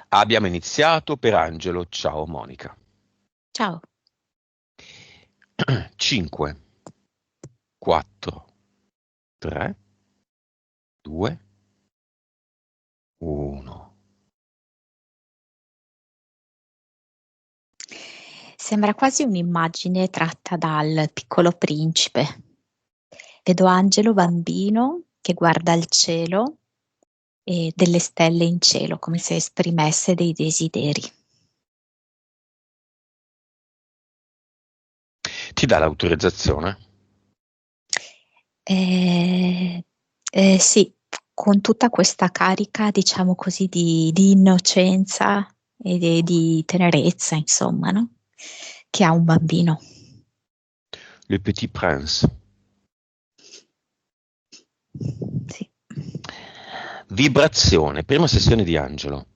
Abbiamo iniziato per Angelo. Ciao Monica. Ciao. 5, 4, 3, 2, 1. Sembra quasi un'immagine tratta dal Piccolo Principe. Vedo Angelo bambino che guarda il cielo e delle stelle in cielo, come se esprimesse dei desideri. Ti dà l'autorizzazione? Sì, con tutta questa carica, diciamo così, di innocenza e di tenerezza, insomma, no? Che ha un bambino. Le Petit Prince. Sì. Vibrazione. Prima sessione di Angelo.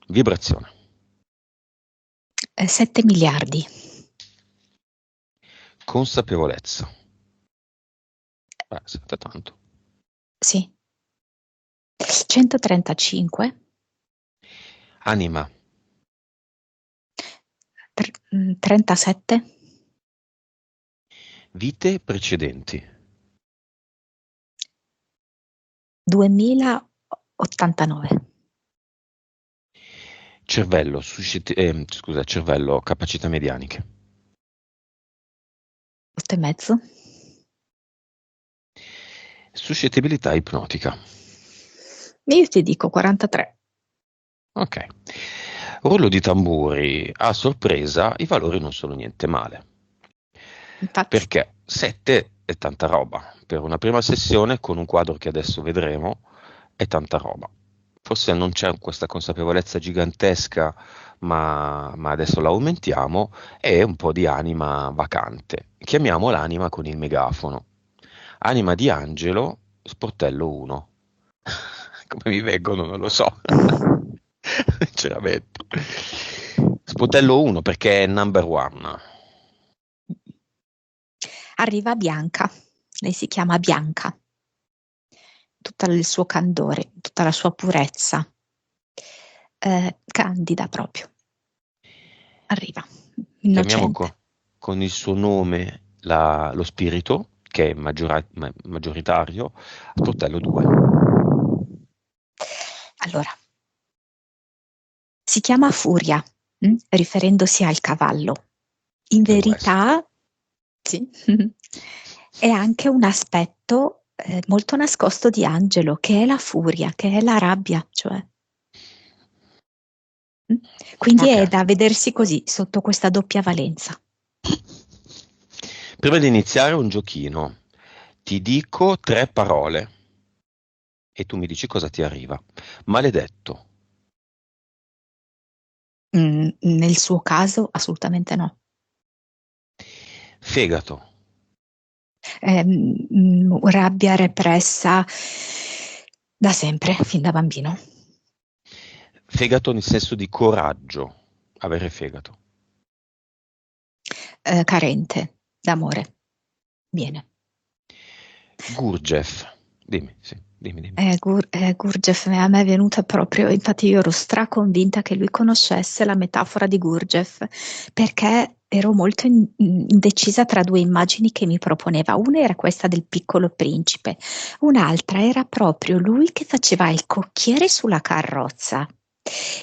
Vibrazione. 7 miliardi. Consapevolezza. Sente tanto. Sì. 135. Anima. 37. Vite precedenti. 2089. Cervello. Cervello. Capacità medianiche. 8,5. Suscettibilità ipnotica. Io ti dico 43. Ok. Rullo di tamburi. A sorpresa, i valori non sono niente male. Infatti. Perché 7 è tanta roba. Per una prima sessione, con un quadro che adesso vedremo, è tanta roba. Forse non c'è questa consapevolezza gigantesca, ma adesso la aumentiamo, e un po' di anima vacante. Chiamiamola anima con il megafono. Anima di Angelo, sportello 1. Come mi vengono, non lo so. Ce la metto. Sportello 1 perché è number one. Arriva Bianca. Lei si chiama Bianca. Tutto il suo candore, tutta la sua purezza. Candida proprio. Arriva. Chiamiamo Innocente. con il suo nome lo spirito, che è maggioritario, sportello 2. Allora, si chiama Furia, riferendosi al cavallo. In Del West. verità, sì, è anche un aspetto molto nascosto di Angelo, che è la furia, che è la rabbia, cioè. Mm? Quindi Ok. è da vedersi così, sotto questa doppia valenza. Prima di iniziare un giochino, ti dico 3 parole e tu mi dici cosa ti arriva. Maledetto, Nel suo caso, assolutamente no. fegato, Rabbia repressa da sempre, fin da bambino. fegato nel senso di coraggio, avere fegato. Carente d'amore. Viene. Gurdjieff, dimmi, sì, dimmi. Gurdjieff a me è venuta proprio, infatti io ero straconvinta che lui conoscesse la metafora di Gurdjieff, perché ero molto indecisa tra due immagini che mi proponeva. Una era questa del Piccolo Principe, un'altra era proprio lui che faceva il cocchiere sulla carrozza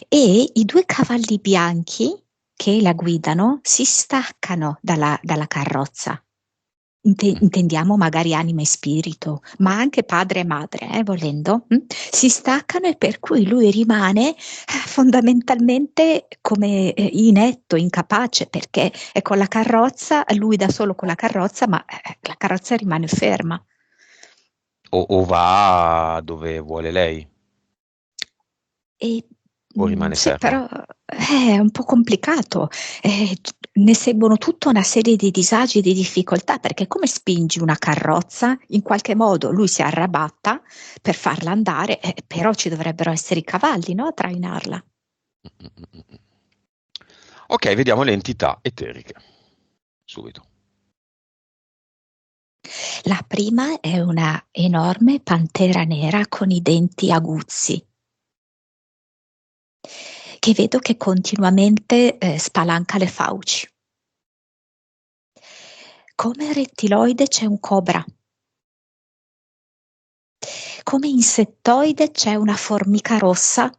e i due cavalli bianchi che la guidano si staccano dalla carrozza. Mm. Intendiamo magari anima e spirito, ma anche padre e madre, volendo, si staccano e per cui lui rimane fondamentalmente come inetto, incapace, perché è con la carrozza, lui da solo con la carrozza, ma la carrozza rimane ferma. O va dove vuole lei, E, o rimane sì, ferma. però è un po' complicato, ne seguono tutta una serie di disagi e di difficoltà, perché come spingi una carrozza, in qualche modo lui si arrabatta per farla andare, però ci dovrebbero essere i cavalli, no, a trainarla. Ok, vediamo le entità eteriche. Subito. La prima è una enorme pantera nera con i denti aguzzi. che vedo che continuamente spalanca le fauci. Come rettiloide c'è un cobra. Come insettoide c'è una formica rossa.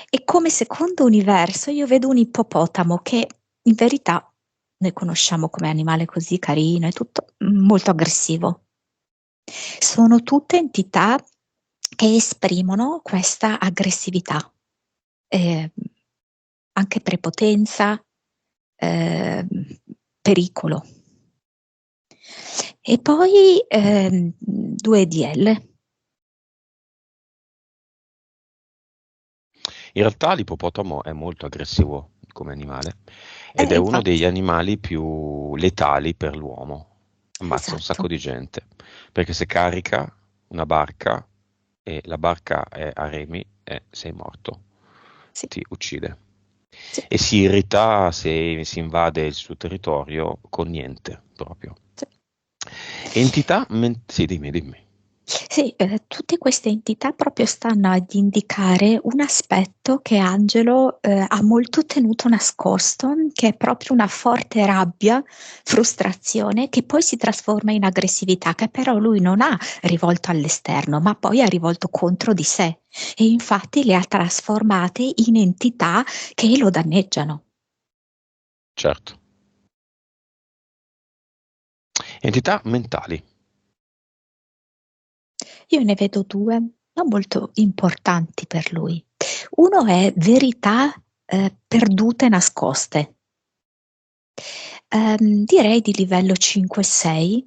E come secondo universo io vedo un ippopotamo che in verità noi conosciamo come animale così carino e tutto, molto aggressivo. Sono tutte entità che esprimono questa aggressività, anche prepotenza, pericolo. E poi 2 EDL. In realtà l'ippopotamo è molto aggressivo come animale ed è uno degli Infatti, animali più letali per l'uomo. Ammazza un sacco esatto. di gente, perché se carica una barca e la barca è a remi, sei morto, Sì, ti uccide. sì, E si irrita se si invade il suo territorio con niente proprio. sì. Sì, dimmi. Sì, tutte queste entità proprio stanno ad indicare un aspetto che Angelo ha molto tenuto nascosto, che è proprio una forte rabbia, frustrazione, che poi si trasforma in aggressività, che però lui non ha rivolto all'esterno, ma poi ha rivolto contro di sé. E infatti le ha trasformate in entità che lo danneggiano. Certo. Entità mentali. Io ne vedo due, non molto importanti per lui. Uno è verità perdute nascoste. Direi di livello 5-6,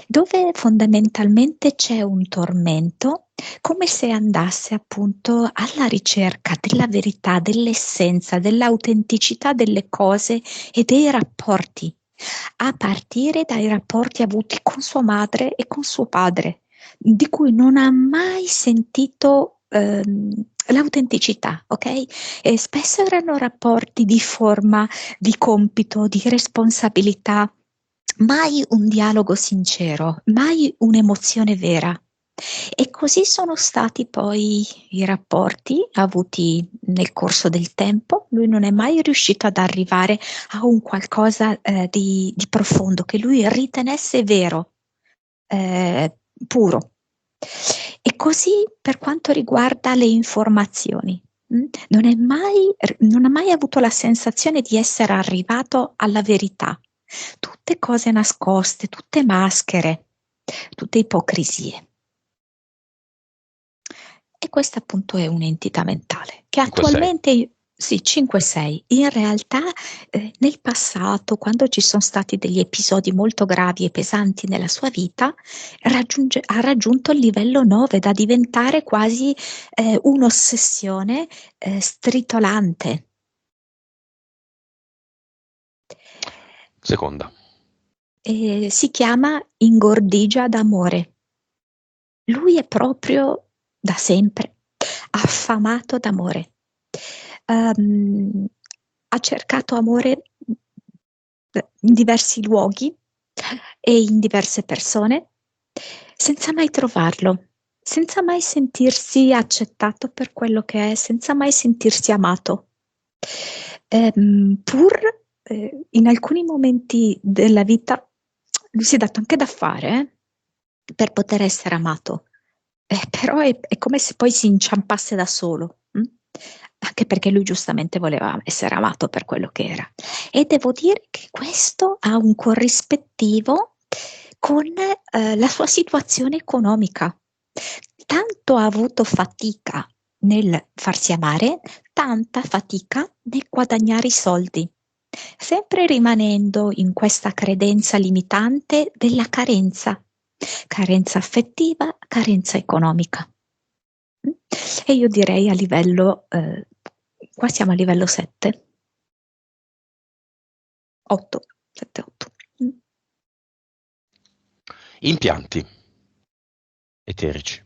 dove fondamentalmente c'è un tormento, come se andasse appunto alla ricerca della verità, dell'essenza, dell'autenticità delle cose e dei rapporti, a partire dai rapporti avuti con sua madre e con suo padre, di cui non ha mai sentito l'autenticità, ok? E spesso erano rapporti di forma, di compito, di responsabilità, mai un dialogo sincero, mai un'emozione vera. E così sono stati poi i rapporti avuti nel corso del tempo. Lui non è mai riuscito ad arrivare a un qualcosa di profondo che lui ritenesse vero, puro. E così per quanto riguarda le informazioni. Non ha mai avuto la sensazione di essere arrivato alla verità. Tutte cose nascoste, tutte maschere, tutte ipocrisie. E questa appunto è un'entità mentale che 5-6. attualmente, sì, 5-6, in realtà nel passato, quando ci sono stati degli episodi molto gravi e pesanti nella sua vita, ha raggiunto il livello 9 da diventare quasi un'ossessione stritolante. Seconda. Si chiama ingordigia d'amore. Lui è proprio da sempre affamato d'amore. Ehm, Ha cercato amore in diversi luoghi e in diverse persone, senza mai trovarlo, senza mai sentirsi accettato per quello che è, senza mai sentirsi amato. Pur in alcuni momenti della vita lui si è dato anche da fare per poter essere amato. Però è come se poi si inciampasse da solo, anche perché lui giustamente voleva essere amato per quello che era. E devo dire che questo ha un corrispettivo con la sua situazione economica. Tanto ha avuto fatica nel farsi amare, tanta fatica nel guadagnare i soldi, sempre rimanendo in questa credenza limitante della carenza affettiva, carenza economica. E io direi a livello, qua siamo a livello 7, 8, 7, 8. Impianti eterici.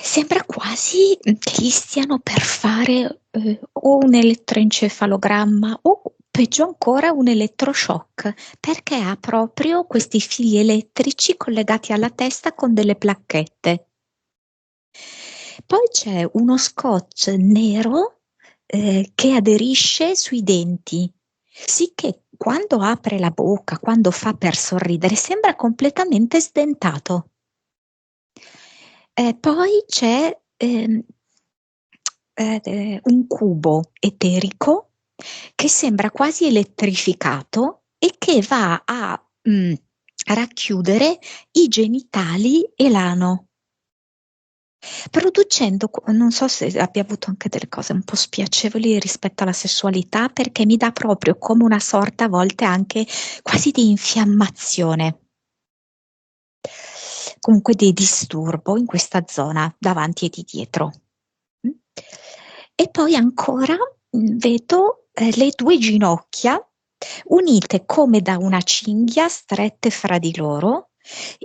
Sembra quasi che gli stiano per fare o un elettroencefalogramma o peggio ancora un elettroshock, perché ha proprio questi fili elettrici collegati alla testa con delle placchette. Poi c'è uno scotch nero che aderisce sui denti, sicché quando apre la bocca, quando fa per sorridere, sembra completamente sdentato. Poi c'è un cubo eterico che sembra quasi elettrificato e che va a racchiudere i genitali e l'ano, producendo, non so se abbia avuto anche delle cose un po' spiacevoli rispetto alla sessualità, perché mi dà proprio come una sorta a volte anche quasi di infiammazione, comunque di disturbo in questa zona davanti e di dietro. E poi ancora vedo le due ginocchia unite come da una cinghia, strette fra di loro,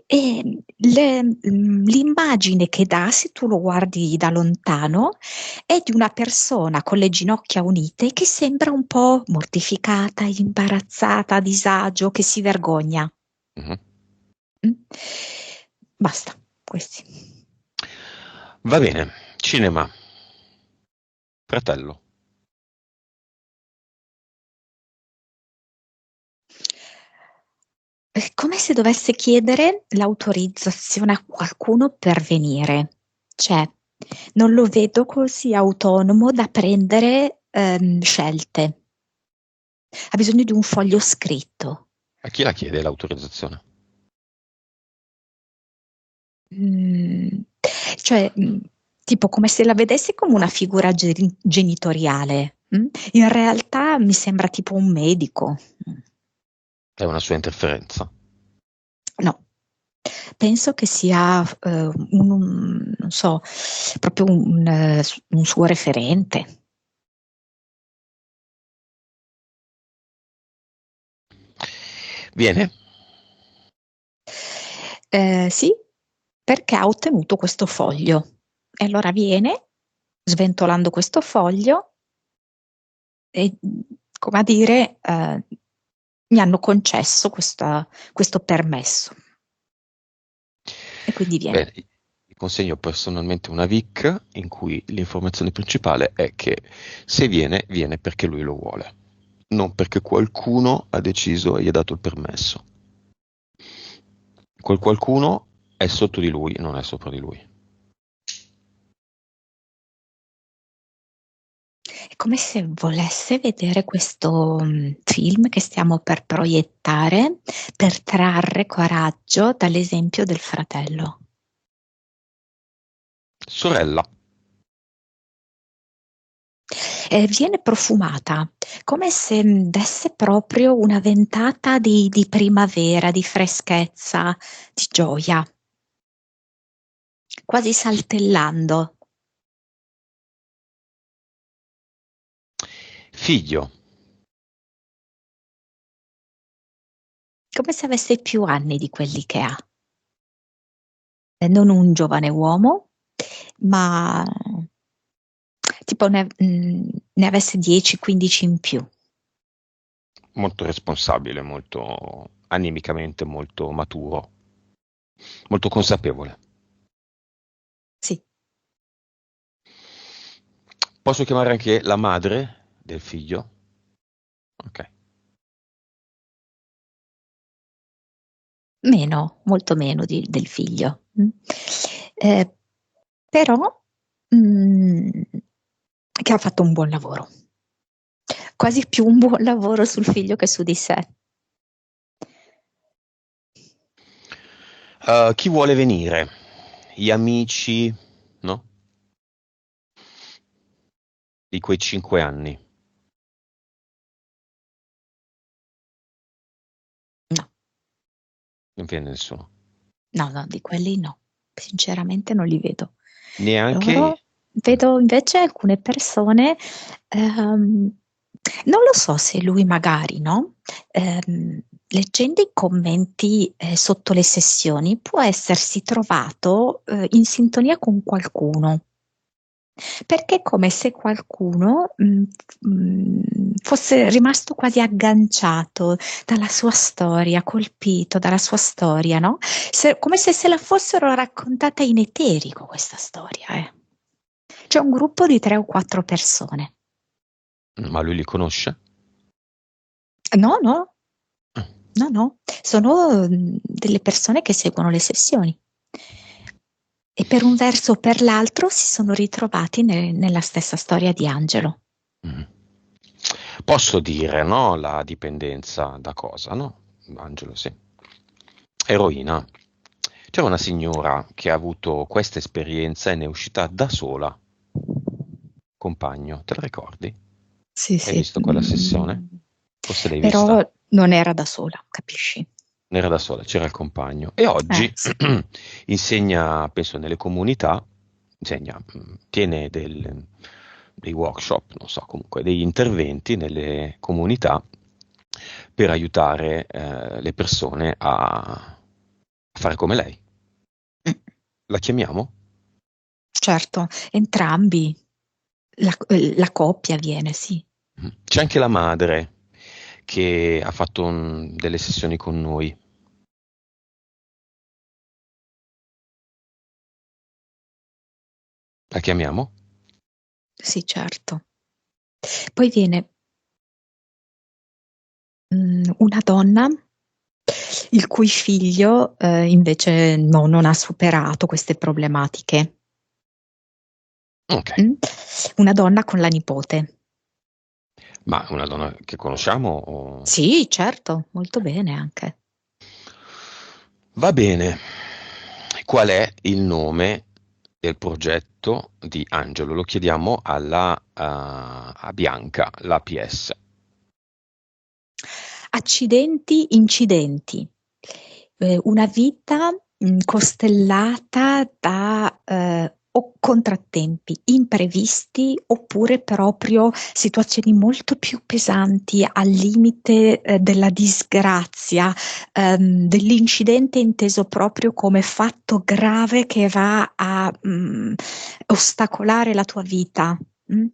e l'immagine che dà, se tu lo guardi da lontano, è di una persona con le ginocchia unite che sembra un po' mortificata, imbarazzata, a disagio, che si vergogna. Mhm. Basta, questi. Va bene, cinema, Fratello. È come se dovesse chiedere l'autorizzazione a qualcuno per venire. Cioè, non lo vedo così autonomo da prendere scelte. Ha bisogno di un foglio scritto. A chi la chiede l'autorizzazione? Mm, cioè, tipo come se la vedessi come una figura genitoriale. In realtà mi sembra tipo un medico. È una sua interferenza. No, penso che sia non so, proprio un suo referente. Viene? Sì, perché ha ottenuto questo foglio. E allora viene, sventolando questo foglio, e come a dire, mi hanno concesso questo permesso. E quindi viene. Bene, gli consegno personalmente una VIC in cui l'informazione principale è che se viene, viene perché lui lo vuole, non perché qualcuno ha deciso e gli ha dato il permesso. Quel qualcuno è sotto di lui, non è sopra di lui. È come se volesse vedere questo film che stiamo per proiettare per trarre coraggio dall'esempio del fratello. Sorella. Viene profumata, come se desse proprio una ventata di primavera, di freschezza, di gioia, quasi saltellando, Figlio. come se avesse più anni di quelli che ha. Non un giovane uomo, ma tipo ne avesse 10-15 in più. Molto responsabile, molto animicamente molto maturo, molto consapevole. Sì, Posso chiamare anche la madre del figlio? Ok. meno, molto meno del figlio. Eh, però che ha fatto un buon lavoro, quasi più un buon lavoro sul figlio che su di sé. Chi vuole venire? Gli amici, no? Di quei 5 anni. No, Non viene nessuno. no, no, di quelli no, sinceramente non li vedo. Neanche. Loro vedo invece alcune persone, non lo so se lui magari, no? Leggendo i commenti sotto le sessioni può essersi trovato in sintonia con qualcuno. Perché è come se qualcuno fosse rimasto quasi agganciato dalla sua storia, colpito dalla sua storia, no? Come se la fossero raccontata in eterico questa storia. C'è un gruppo di 3 o 4 persone. Ma lui li conosce? No, no, Ah, no, no, sono delle persone che seguono le sessioni e per un verso o per l'altro si sono ritrovati nella stessa storia di Angelo. mm. Posso dire, no? La dipendenza da cosa, no? Angelo, sì. Eroina. C'era una signora che ha avuto questa esperienza e ne è uscita da sola. Compagno, te la ricordi? Sì, Hai sì. visto quella sessione? Forse l'hai vista. Però non era da sola, capisci? Non era da sola, c'era il compagno. E oggi Sì. insegna, penso, nelle comunità, tiene dei workshop, non so, comunque degli interventi nelle comunità per aiutare le persone a fare come lei. Mm, La chiamiamo? certo, entrambi, la coppia viene, sì. C'è anche la madre che ha fatto delle sessioni con noi. La chiamiamo? Sì, certo. Poi viene una donna il cui figlio invece non ha superato queste problematiche. Ok, Mm? Una donna con la nipote. ma una donna che conosciamo? Sì, certo, molto bene anche. Va bene. Qual è il nome del progetto di Angelo? Lo chiediamo a Bianca, la PS. Accidenti, incidenti. Una vita costellata da o contrattempi imprevisti oppure proprio situazioni molto più pesanti al limite della disgrazia, dell'incidente inteso proprio come fatto grave che va a ostacolare la tua vita. mm.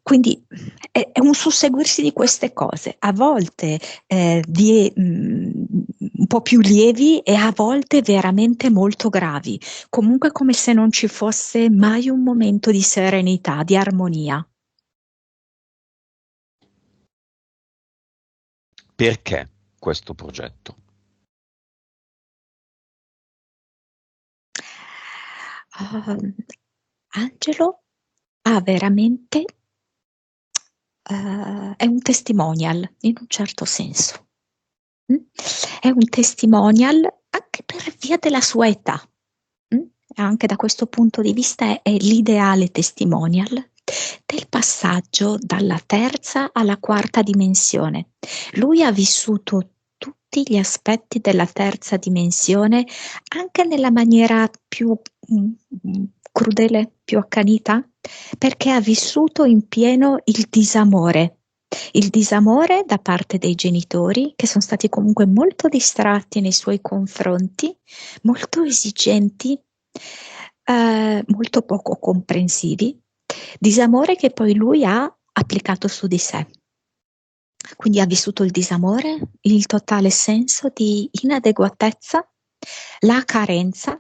Quindi è un susseguirsi di queste cose, a volte un po' più lievi e a volte veramente molto gravi, comunque come se non ci fosse mai un momento di serenità, di armonia. Perché questo progetto? Um, Angelo ha veramente, è un testimonial in un certo senso. Mm? È un testimonial anche per via della sua età. Mm? Anche da questo punto di vista è l'ideale testimonial del passaggio dalla terza alla quarta dimensione. Lui ha vissuto tutti gli aspetti della terza dimensione anche nella maniera più crudele, più accanita, perché ha vissuto in pieno il disamore. Il disamore da parte dei genitori, che sono stati comunque molto distratti nei suoi confronti, molto esigenti, molto poco comprensivi, disamore che poi lui ha applicato su di sé. Quindi ha vissuto il disamore, il totale senso di inadeguatezza, la carenza,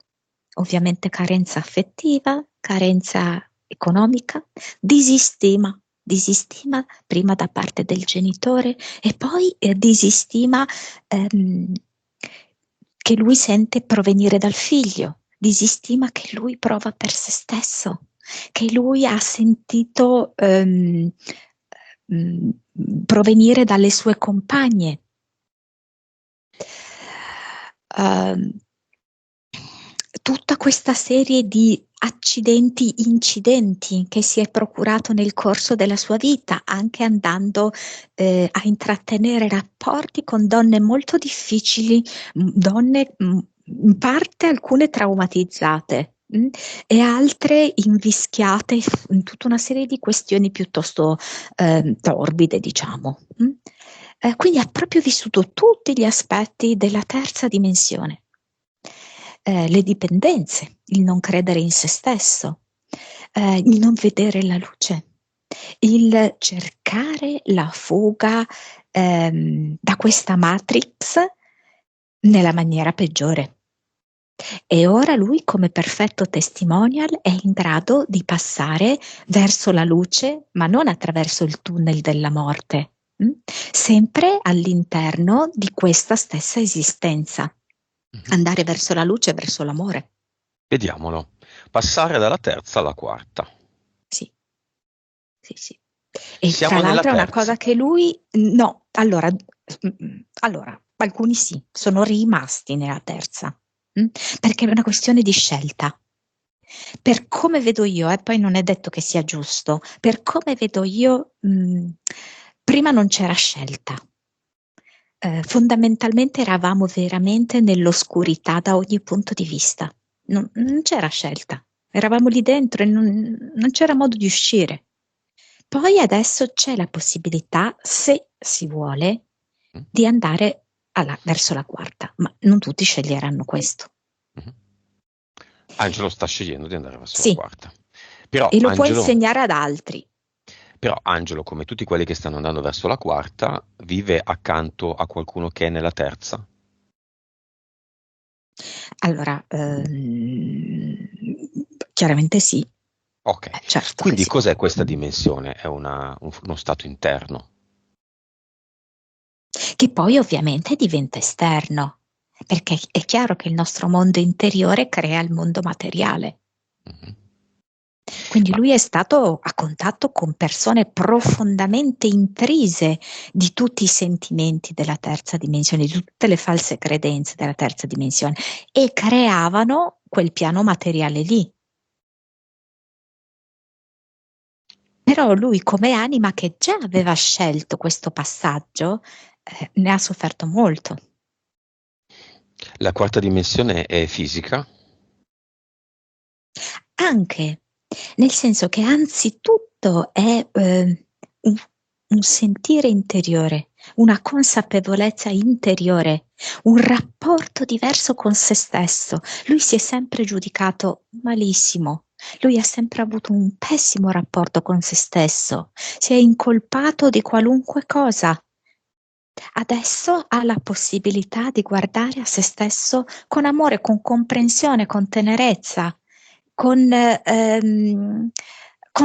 ovviamente carenza affettiva, carenza economica, disistima prima da parte del genitore e poi disistima ehm, che lui sente provenire dal figlio, disistima che lui prova per se stesso, che lui ha sentito mh, provenire dalle sue compagne. Ehm, Tutta questa serie di accidenti, incidenti che si è procurato nel corso della sua vita, anche andando a intrattenere rapporti con donne molto difficili, donne in parte alcune traumatizzate. E altre invischiate in tutta una serie di questioni piuttosto torbide, diciamo. Quindi ha proprio vissuto tutti gli aspetti della terza dimensione. Le dipendenze, il non credere in se stesso, il non vedere la luce, il cercare la fuga da questa matrix nella maniera peggiore. E ora lui, come perfetto testimonial, è in grado di passare verso la luce, ma non attraverso il tunnel della morte, sempre all'interno di questa stessa esistenza, Mhm. andare verso la luce, verso l'amore. Vediamolo. Passare dalla terza alla quarta. Sì, sì, sì. E tra Siamo nella l'altro è una terza. cosa che lui, no, allora, alcuni sì, sono rimasti nella terza, perché è una questione di scelta. Per come vedo io, e poi non è detto che sia giusto, per come vedo io, prima non c'era scelta. Fondamentalmente eravamo veramente nell'oscurità da ogni punto di vista. Non c'era scelta, eravamo lì dentro e non c'era modo di uscire. Poi adesso c'è la possibilità, se si vuole, Mm, di andare verso la quarta, ma non tutti sceglieranno questo. mhm. Angelo sta scegliendo di andare verso la Sì, quarta. Però e lo può Angelo, insegnare ad altri. però Angelo, come tutti quelli che stanno andando verso la quarta, vive accanto a qualcuno che è nella terza. Allora, chiaramente sì, Ok, certo che quindi sì. cos'è questa dimensione? È uno stato interno. Che poi ovviamente diventa esterno, perché è chiaro che il nostro mondo interiore crea il mondo materiale. Mhm. Quindi Ma lui è stato a contatto con persone profondamente intrise di tutti i sentimenti della terza dimensione, di tutte le false credenze della terza dimensione e creavano quel piano materiale lì. Però lui come anima che già aveva scelto questo passaggio, ne ha sofferto molto. la quarta dimensione è fisica? Anche, nel senso che anzitutto è un sentire interiore, una consapevolezza interiore, un rapporto diverso con se stesso. Lui si è sempre giudicato malissimo, lui ha sempre avuto un pessimo rapporto con se stesso, si è incolpato di qualunque cosa. Adesso ha la possibilità di guardare a se stesso con amore, con comprensione, con tenerezza, con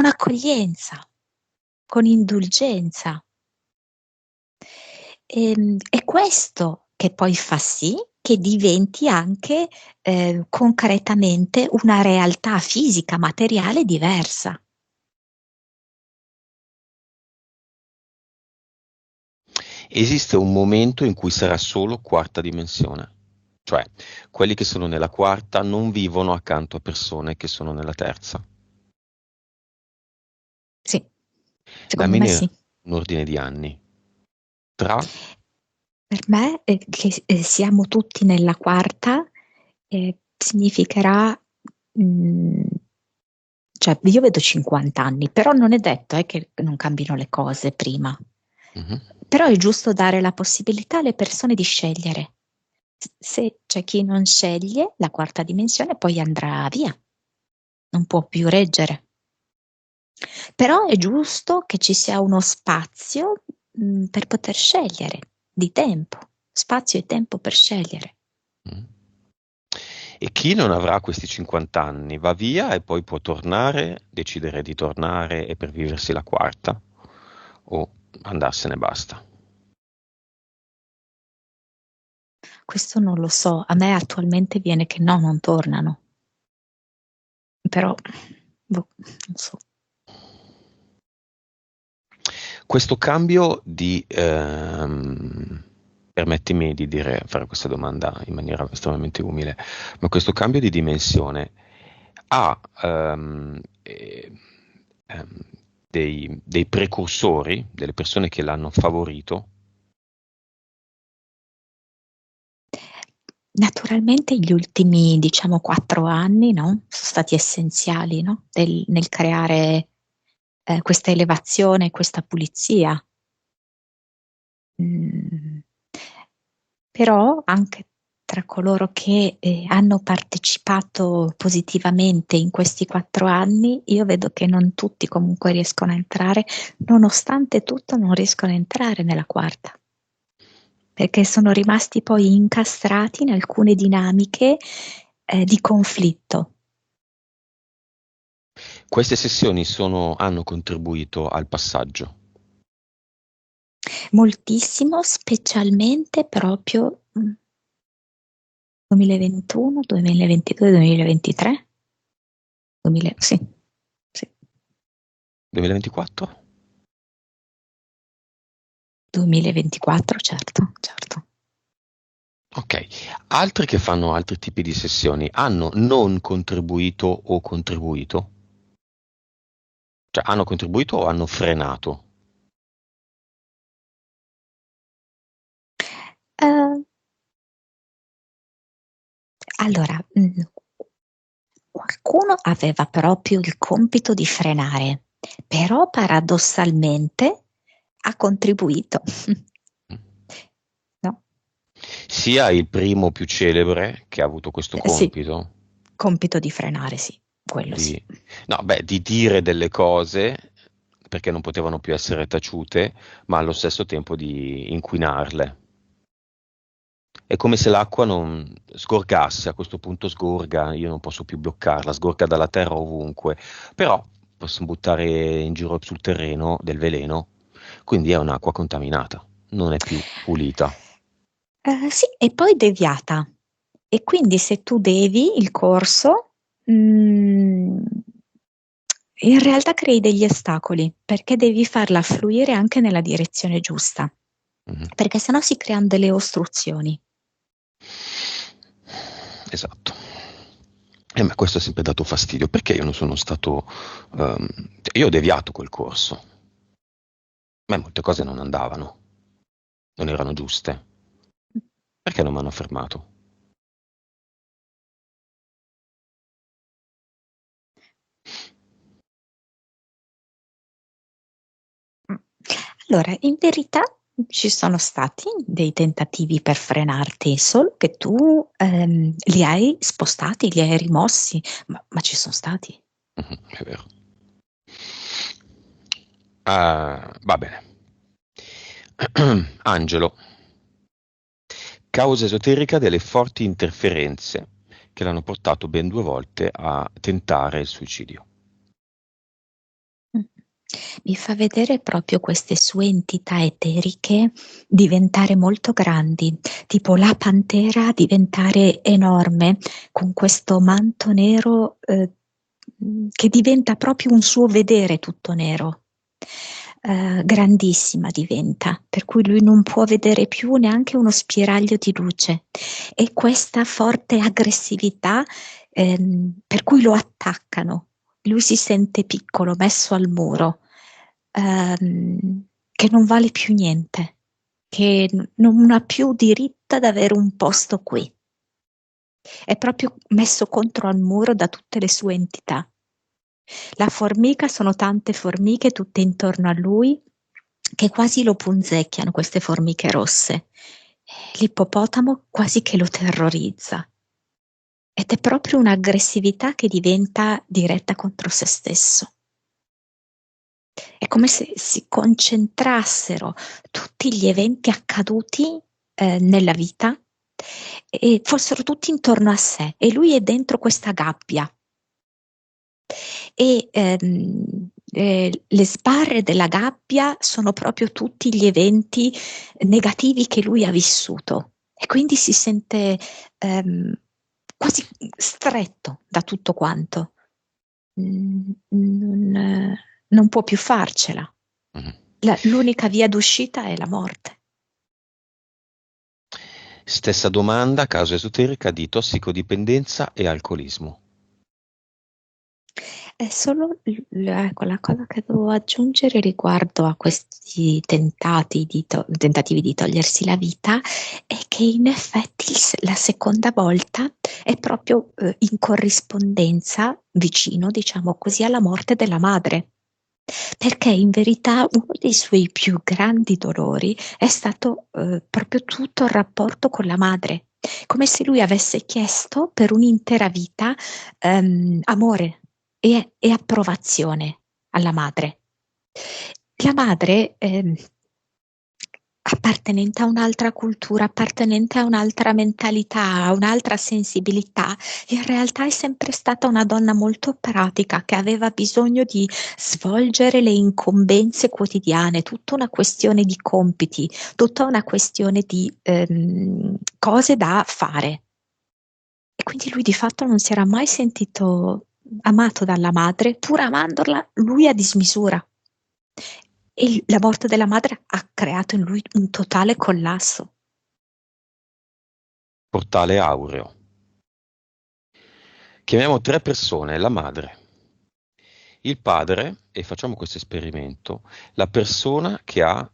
accoglienza, con indulgenza. È questo che poi fa sì che diventi anche concretamente una realtà fisica, materiale diversa. Esiste un momento in cui sarà solo quarta dimensione, cioè quelli che sono nella quarta non vivono accanto a persone che sono nella terza. Sì, secondo me Dammi sì. un ordine di anni. Tra? Per me, che siamo tutti nella quarta, significherà, mh, cioè io vedo 50 anni, però non è detto che non cambino le cose prima. Mhm. Però è giusto dare la possibilità alle persone di scegliere. Se c'è chi non sceglie la quarta dimensione, poi andrà via, non può più reggere. Però è giusto che ci sia uno spazio, per poter scegliere, di tempo, spazio e tempo per scegliere. Mm. E chi non avrà questi 50 anni va via e poi può tornare, decidere di tornare e per viversi la quarta o andarsene e basta. Questo non lo so, a me attualmente viene che no, non tornano, però, boh, non so. Questo cambio di, permettimi di dire, fare questa domanda in maniera estremamente umile, ma questo cambio di dimensione ha ehm, dei precursori, delle persone che l'hanno favorito? Naturalmente gli ultimi, diciamo, 4 anni, no? Sono stati essenziali, no? Nel creare questa elevazione, questa pulizia. Mm. Però anche tra coloro che hanno partecipato positivamente in questi 4 anni, io vedo che non tutti comunque riescono a entrare, nonostante tutto non riescono a entrare nella quarta, perché sono rimasti poi incastrati in alcune dinamiche di conflitto. Queste sessioni hanno contribuito al passaggio. Moltissimo, specialmente proprio 2021, 2022, 2023? Sì, sì. 2024? 2024, certo. Ok, altri che fanno altri tipi di sessioni hanno non contribuito o contribuito? Cioè hanno contribuito o hanno frenato? Eh, allora, qualcuno aveva proprio il compito di frenare, però paradossalmente ha contribuito. No? Sia il primo più celebre che ha avuto questo Sì, compito compito di frenare, sì, quello sì. di, no, beh, di dire delle cose perché non potevano più essere taciute, ma allo stesso tempo di inquinarle. È come se l'acqua non sgorgasse, a questo punto sgorga, io non posso più bloccarla, sgorga dalla terra ovunque, però posso buttare in giro sul terreno del veleno, quindi è un'acqua contaminata, non è più pulita. Sì, e poi deviata. E quindi se tu devi il corso, in realtà crei degli ostacoli, perché devi farla fluire anche nella direzione giusta, Mhm. perché sennò si creano delle ostruzioni. Esatto. E a me questo ha sempre dato fastidio, perché io non sono stato, io ho deviato quel corso, a me molte cose non andavano, non erano giuste, perché non mi hanno fermato? Mm. Allora, in verità ci sono stati dei tentativi per frenarti, solo che tu li hai spostati, li hai rimossi, ma ci sono stati. Mhm, è vero. Ah, va bene. Angelo, causa esoterica delle forti interferenze che l'hanno portato ben 2 volte a tentare il suicidio. Mh. Mi fa vedere proprio queste sue entità eteriche diventare molto grandi, tipo la pantera diventare enorme con questo manto nero, che diventa proprio un suo vedere tutto nero. Grandissima diventa, per cui lui non può vedere più neanche uno spiraglio di luce. E questa forte aggressività, per cui lo attaccano. Lui si sente piccolo, messo al muro, che non vale più niente, che non ha più diritto ad avere un posto qui. È proprio messo contro al muro da tutte le sue entità. La formica sono tante formiche tutte intorno a lui che quasi lo punzecchiano, queste formiche rosse. L'ippopotamo quasi che lo terrorizza. Ed è proprio un'aggressività che diventa diretta contro se stesso. È come se si concentrassero tutti gli eventi accaduti nella vita e fossero tutti intorno a sé e lui è dentro questa gabbia e le sbarre della gabbia sono proprio tutti gli eventi negativi che lui ha vissuto e quindi si sente quasi stretto da tutto quanto. Non può più farcela. Mhm. L'unica via d'uscita è la morte. Stessa domanda, causa esoterica di tossicodipendenza e alcolismo. È solo ecco, la cosa che devo aggiungere riguardo a questi tentativi di togliersi la vita è che in effetti la seconda volta è proprio in corrispondenza, vicino, diciamo così, alla morte della madre. Perché in verità uno dei suoi più grandi dolori è stato proprio tutto il rapporto con la madre, come se lui avesse chiesto per un'intera vita amore e approvazione alla madre. La madre appartenente a un'altra cultura, appartenente a un'altra mentalità, a un'altra sensibilità, in realtà è sempre stata una donna molto pratica che aveva bisogno di svolgere le incombenze quotidiane, tutta una questione di compiti, tutta una questione di cose da fare. E quindi lui di fatto non si era mai sentito amato dalla madre, pur amandola lui a dismisura. E la morte della madre ha creato in lui un totale collasso. Portale aureo. Chiamiamo 3 persone, la madre, il padre, e facciamo questo esperimento, la persona che ha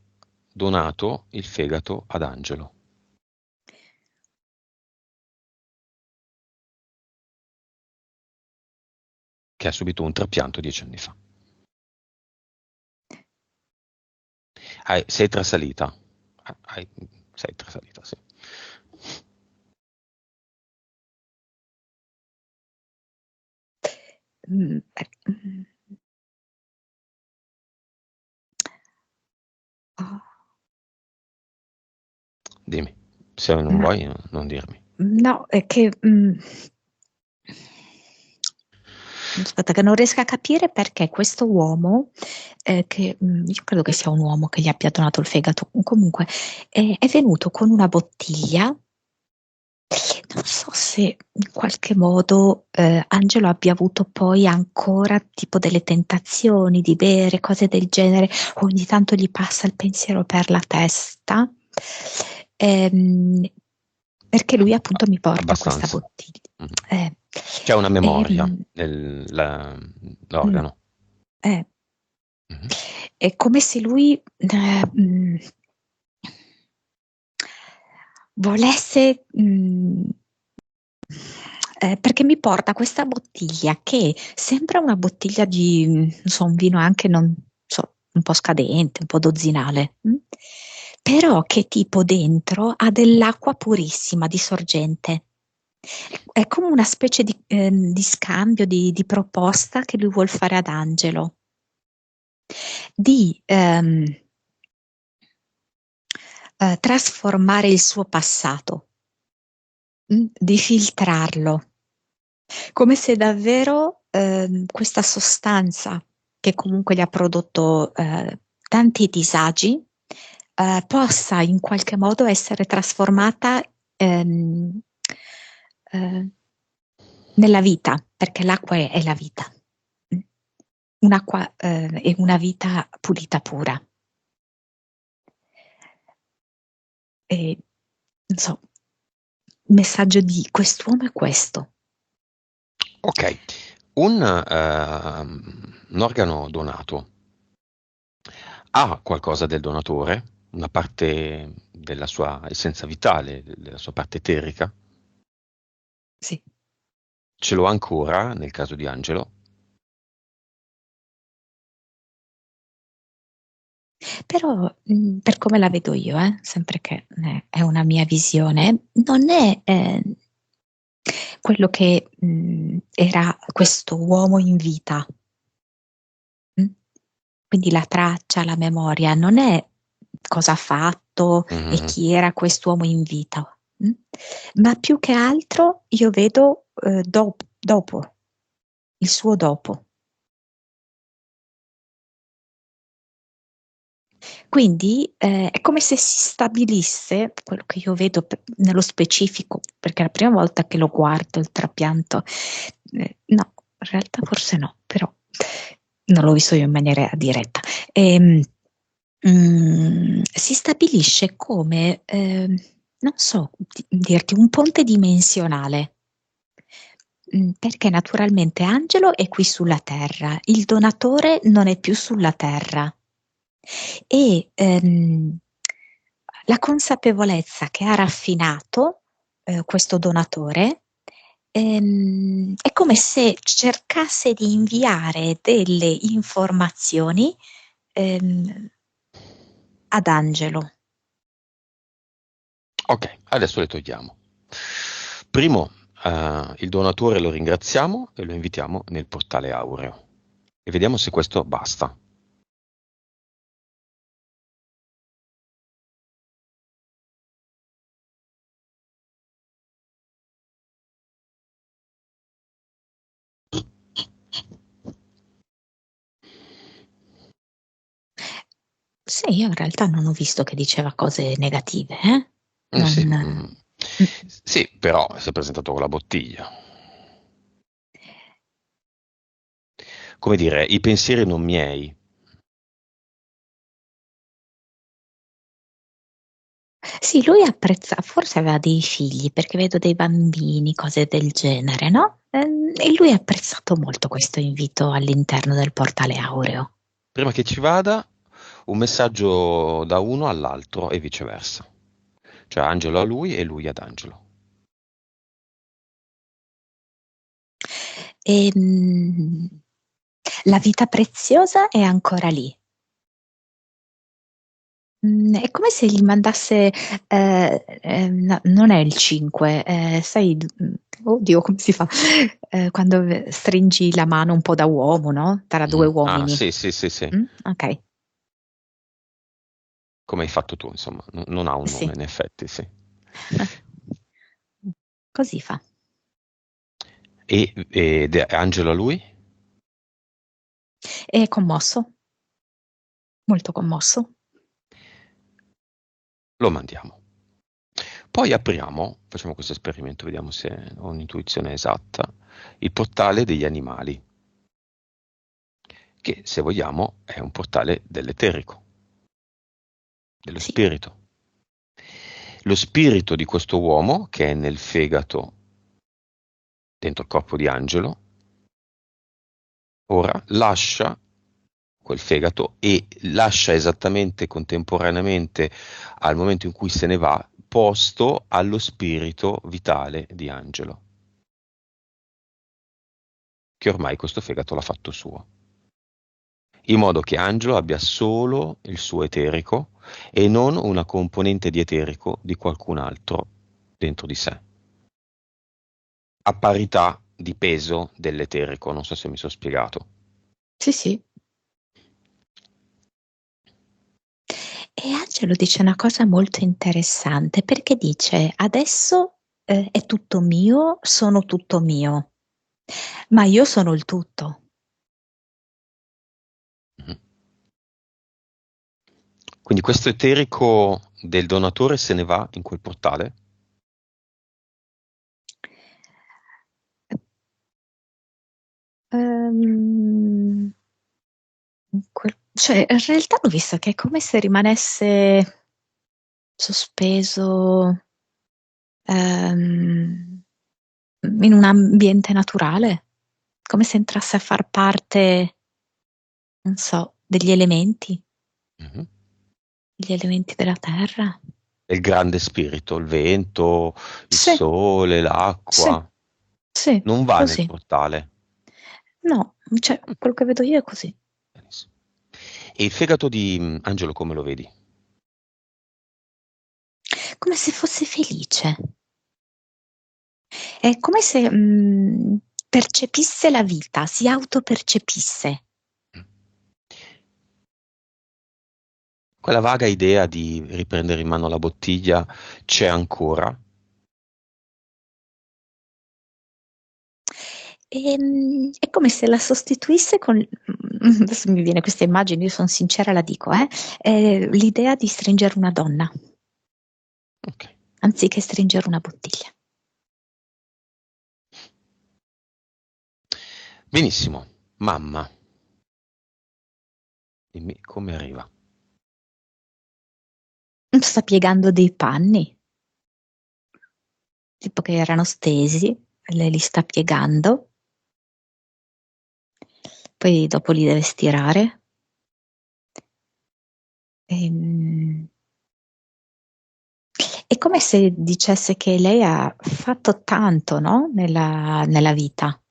donato il fegato ad Angelo. Che ha subito un trapianto 10 anni fa. Sei trasalita. Sei trasalita, sì. Mm, oh, Dimmi, se non no, vuoi non dirmi. no, è che aspetta, che non riesco a capire perché questo uomo, che io credo che sia un uomo che gli abbia donato il fegato, comunque è venuto con una bottiglia. Non so se in qualche modo Angelo abbia avuto poi ancora tipo delle tentazioni di bere, cose del genere, ogni tanto gli passa il pensiero per la testa, ehm, perché lui appunto mi porta questa Abbastanza. bottiglia. Mhm. Eh, C'è una memoria ehm, mm, nell'organo. eh, Mhm. è come se lui volesse, perché mi porta questa bottiglia che sembra una bottiglia di, non so, un vino anche non so, un po' scadente, un po' dozzinale, però che tipo dentro ha dell'acqua purissima di sorgente. È come una specie di scambio, di proposta che lui vuol fare ad Angelo, di trasformare il suo passato, di filtrarlo, come se davvero questa sostanza che comunque gli ha prodotto tanti disagi possa in qualche modo essere trasformata eh, nella vita, perché l'acqua è la vita. Mm. Un'acqua è una vita pulita pura. E, non so, il messaggio di quest'uomo è questo. Ok, un organo donato ha qualcosa del donatore, una parte della sua essenza vitale, della sua parte eterica, Sì. ce l'ho ancora nel caso di Angelo. Però, per come la vedo io, sempre che è una mia visione, non è quello che era questo uomo in vita. mm? Quindi la traccia, la memoria, non è cosa ha fatto e Mhm. chi era quest'uomo in vita, ma più che altro io vedo dopo, il suo dopo. Quindi è come se si stabilisse quello che io vedo nello specifico, perché è la prima volta che lo guardo il trapianto. No, in realtà forse no, però non l'ho visto io in maniera diretta. Ehm, si stabilisce come, non so dirti, un ponte dimensionale. Perché naturalmente Angelo è qui sulla Terra, il donatore non è più sulla Terra e la consapevolezza che ha raffinato questo donatore è come se cercasse di inviare delle informazioni ehm, ad Angelo. Ok, adesso le togliamo. Primo, il donatore lo ringraziamo e lo invitiamo nel portale aureo. E vediamo se questo basta. Sì, io in realtà non ho visto che diceva cose negative, eh? Sì, Non... Mm. sì, però si è presentato con la bottiglia. Come dire, i pensieri non miei. Sì, lui apprezza, forse aveva dei figli, perché vedo dei bambini, cose del genere, no? E lui ha apprezzato molto questo invito all'interno del portale aureo. Prima che ci vada, un messaggio da uno all'altro e viceversa. Cioè Angelo a lui e lui ad Angelo. E, la vita preziosa è ancora lì. È come se gli mandasse, no, non è il 5, sai, oddio, come si fa? Quando stringi la mano un po' da uomo, no? Tra due Ah, uomini. sì, sì, sì, sì. Ok, Come hai fatto tu, insomma. Non ha un nome, sì. in effetti, sì. Così fa. Ed è Angelo a lui? È commosso, molto commosso. Lo mandiamo. Poi apriamo, facciamo questo esperimento, vediamo se ho un'intuizione esatta, il portale degli animali, che se vogliamo è un portale dell'eterico, dello Sì, spirito. Lo spirito di questo uomo, che è nel fegato dentro il corpo di Angelo, ora lascia quel fegato e lascia esattamente contemporaneamente al momento in cui se ne va posto allo spirito vitale di Angelo, che ormai questo fegato l'ha fatto suo, in modo che Angelo abbia solo il suo eterico e non una componente di eterico di qualcun altro dentro di sé, a parità di peso dell'eterico, non so se mi sono spiegato. sì, sì. E Angelo dice una cosa molto interessante perché dice adesso è tutto mio, sono tutto mio, ma io sono il tutto. Mhm. Quindi questo eterico del donatore se ne va in quel portale? Ehm, cioè, in realtà l'ho visto che è come se rimanesse sospeso ehm, in un ambiente naturale, come se entrasse a far parte, non so, Mhm. degli elementi della terra. È il grande spirito, il vento, il Sì, sole, sì, l'acqua. sì, Non va nel così. portale. No, cioè, Mm, quello che vedo io è così. benissimo. E il fegato di Angelo come lo vedi? Come se fosse felice. È come se percepisse la vita, si autopercepisse. Mm. Quella vaga idea di riprendere in mano la bottiglia c'è ancora? È come se la sostituisse con, adesso mi viene questa immagine, io sono sincera, la dico, l'idea di stringere una donna, Ok. anziché stringere una bottiglia. Benissimo. Mamma, dimmi come arriva. Sta piegando dei panni, tipo che erano stesi, lei li sta piegando, poi dopo li deve stirare. Ehm, È come se dicesse che lei ha fatto tanto, no? Nella vita,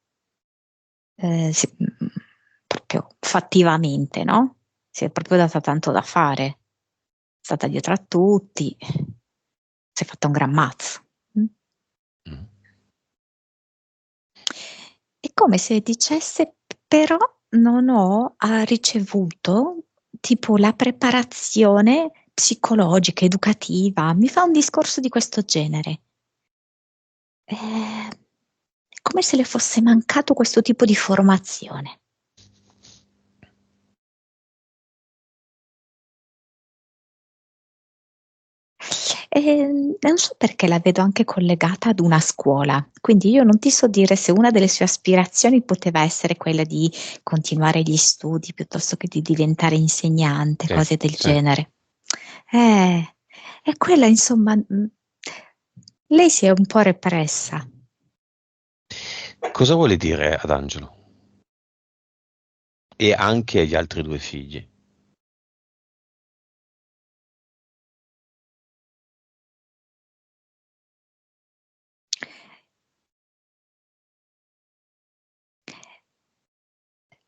proprio fattivamente, no? Si è proprio data tanto da fare, è stata dietro a tutti, si è fatta un gran mazzo. Mm? Mm. È come se dicesse, però ha ricevuto tipo la preparazione psicologica, educativa, mi fa un discorso di questo genere. È come se le fosse mancato questo tipo di formazione. Non so perché la vedo anche collegata ad una scuola, quindi io non ti so dire se una delle sue aspirazioni poteva essere quella di continuare gli studi piuttosto che di diventare insegnante, Sì, cose del sì. genere. E quella, insomma, lei si è un po' repressa. Cosa vuole dire ad Angelo? E anche agli altri due figli?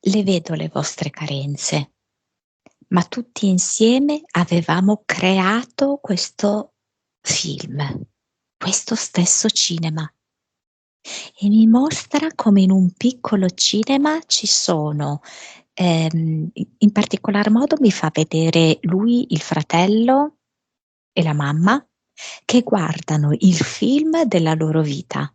Le vedo le vostre carenze, ma tutti insieme avevamo creato questo film, questo stesso cinema. E mi mostra come in un piccolo cinema ci sono, in particolar modo mi fa vedere lui, il fratello e la mamma che guardano il film della loro vita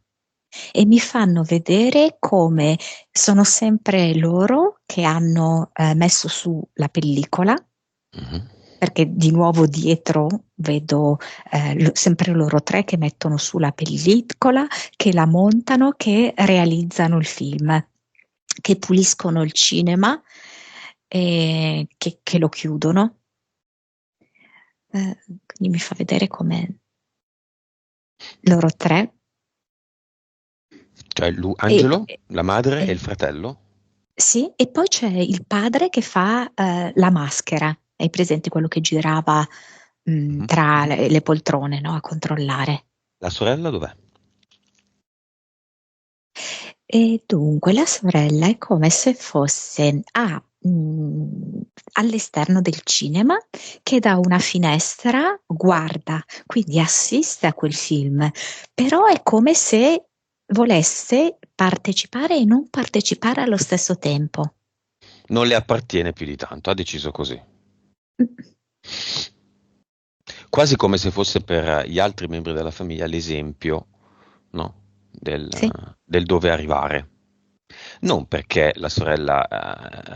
e mi fanno vedere come sono sempre loro che hanno messo su la pellicola, Mhm. perché di nuovo dietro vedo sempre loro tre che mettono su la pellicola, che la montano, che realizzano il film, che puliscono il cinema e che lo chiudono. Quindi mi fa vedere come loro tre. Cioè E, Angelo, la madre e il e- fratello? sì, e poi c'è il padre che fa la maschera. Hai presente quello che girava Mhm. tra le poltrone, no? A controllare. La sorella dov'è? E dunque la sorella è come se fosse all'esterno del cinema che da una finestra guarda, quindi assiste a quel film, però è come se volesse partecipare e non partecipare allo stesso tempo. Non le appartiene più di tanto, ha deciso così. Mm. Quasi come se fosse per gli altri membri della famiglia l'esempio, no? Sì. Del dove arrivare. Non perché la sorella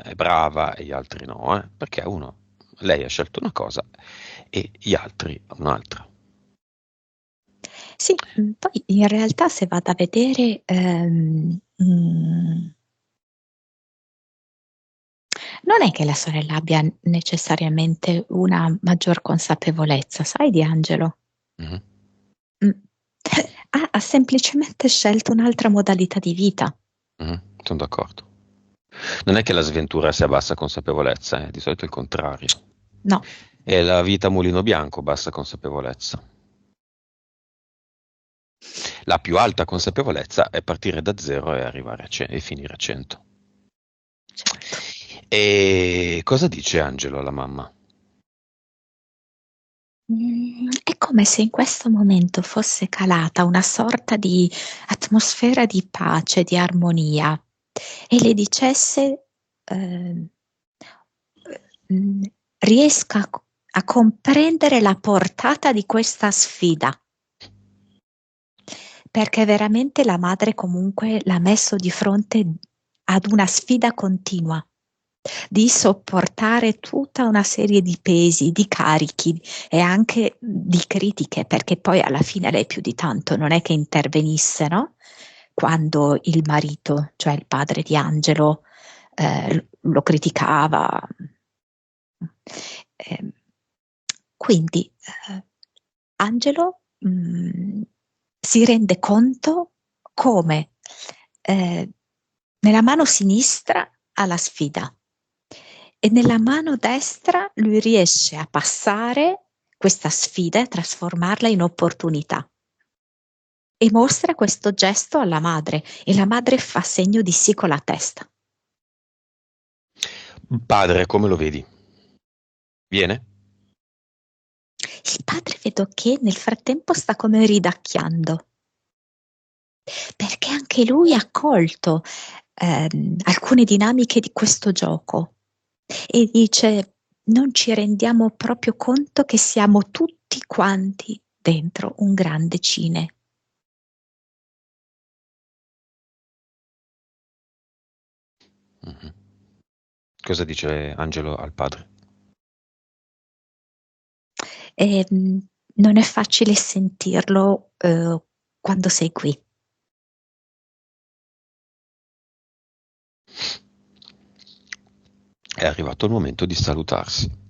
è brava e gli altri no, perché lei ha scelto una cosa e gli altri un'altra. Sì, poi in realtà se vado a vedere, non è che la sorella abbia necessariamente una maggior consapevolezza, sai, di Angelo? Mhm, Mm. Ha semplicemente scelto un'altra modalità di vita. mhm, sono d'accordo. Non è che la sventura sia bassa consapevolezza, di solito è il contrario. No, È la vita a mulino bianco, bassa consapevolezza. La più alta consapevolezza è partire da zero e arrivare e finire a 100. certo. E cosa dice Angelo alla mamma? È come se in questo momento fosse calata una sorta di atmosfera di pace, di armonia, e le dicesse, ehm, mm, riesca a comprendere la portata di questa sfida, perché veramente la madre comunque l'ha messo di fronte ad una sfida continua, di sopportare tutta una serie di pesi, di carichi e anche di critiche, perché poi alla fine lei più di tanto non è che intervenisse, no? Quando il marito, cioè il padre di Angelo, lo criticava. Eh, quindi Angelo si rende conto come nella mano sinistra ha la sfida e nella mano destra lui riesce a passare questa sfida e a trasformarla in opportunità. E mostra questo gesto alla madre e la madre fa segno di sì con la testa. Padre, come lo vedi? Viene? Il padre vedo che nel frattempo sta come ridacchiando, perché anche lui ha colto alcune dinamiche di questo gioco e dice: non ci rendiamo proprio conto che siamo tutti quanti dentro un grande cine. Mhm. Cosa dice Angelo al padre? E, non è facile sentirlo quando sei qui. È arrivato il momento di salutarsi.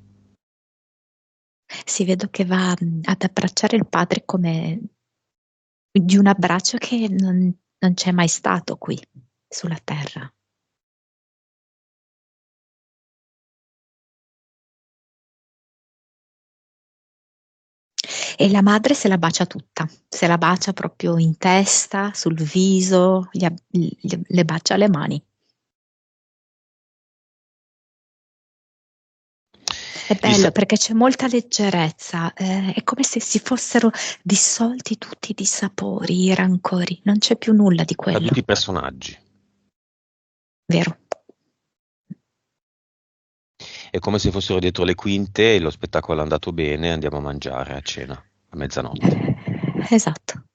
Si vedo che va ad abbracciare il padre come di un abbraccio che non c'è mai stato qui sulla terra. E la madre se la bacia tutta, se la bacia proprio in testa, sul viso, le bacia le mani. È bello perché c'è molta leggerezza, è come se si fossero dissolti tutti i dissapori, i rancori, non c'è più nulla di quello. Tutti i personaggi. Vero. È come se fossero dietro le quinte e lo spettacolo è andato bene, andiamo a mangiare a cena a mezzanotte. Esatto.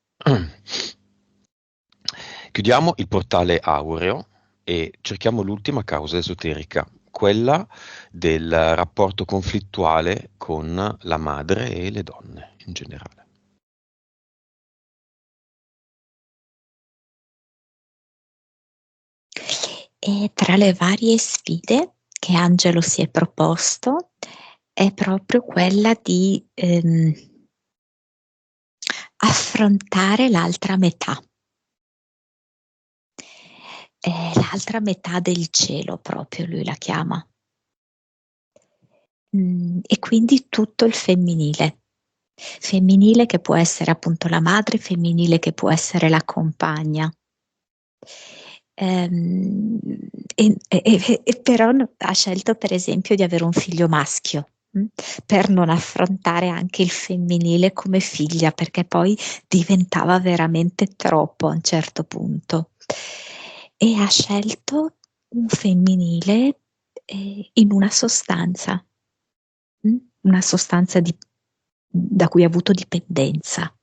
Chiudiamo il portale aureo e cerchiamo l'ultima causa esoterica, quella del rapporto conflittuale con la madre e le donne in generale. E tra le varie sfide che Angelo si è proposto è proprio quella di affrontare l'altra metà. L'altra metà del cielo, proprio lui la chiama. E quindi tutto il femminile. Femminile che può essere appunto la madre, femminile che può essere la compagna. E però ha scelto per esempio di avere un figlio maschio, per non affrontare anche il femminile come figlia, perché poi diventava veramente troppo a un certo punto. E ha scelto un femminile in una sostanza da cui ha avuto dipendenza.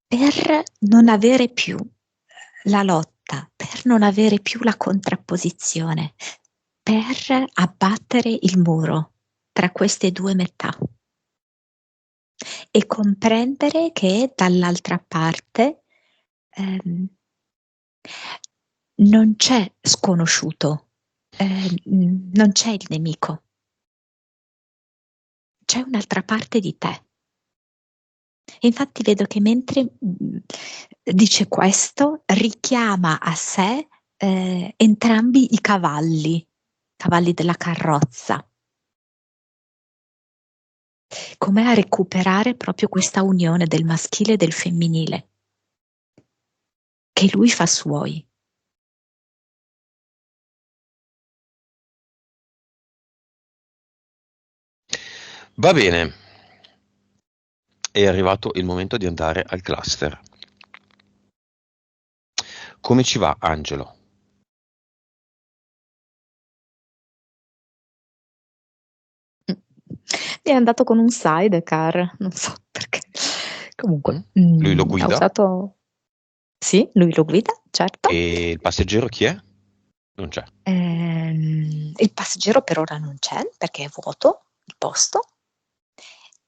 Per non avere più la lotta, per non avere più la contrapposizione, per abbattere il muro tra queste due metà e comprendere che dall'altra parte non c'è sconosciuto, non c'è il nemico, c'è un'altra parte di te. E infatti vedo che mentre dice questo, richiama a sé entrambi i cavalli della carrozza, come a recuperare proprio questa unione del maschile e del femminile, che lui fa suoi. Va bene, è arrivato il momento di andare al cluster. Come ci va, Angelo? È andato con un sidecar, non so perché. Comunque, Lui lo ha guida usato. Sì, lui lo guida, certo. e il passeggero chi è? Non c'è. Il passeggero per ora non c'è perché è vuoto il posto,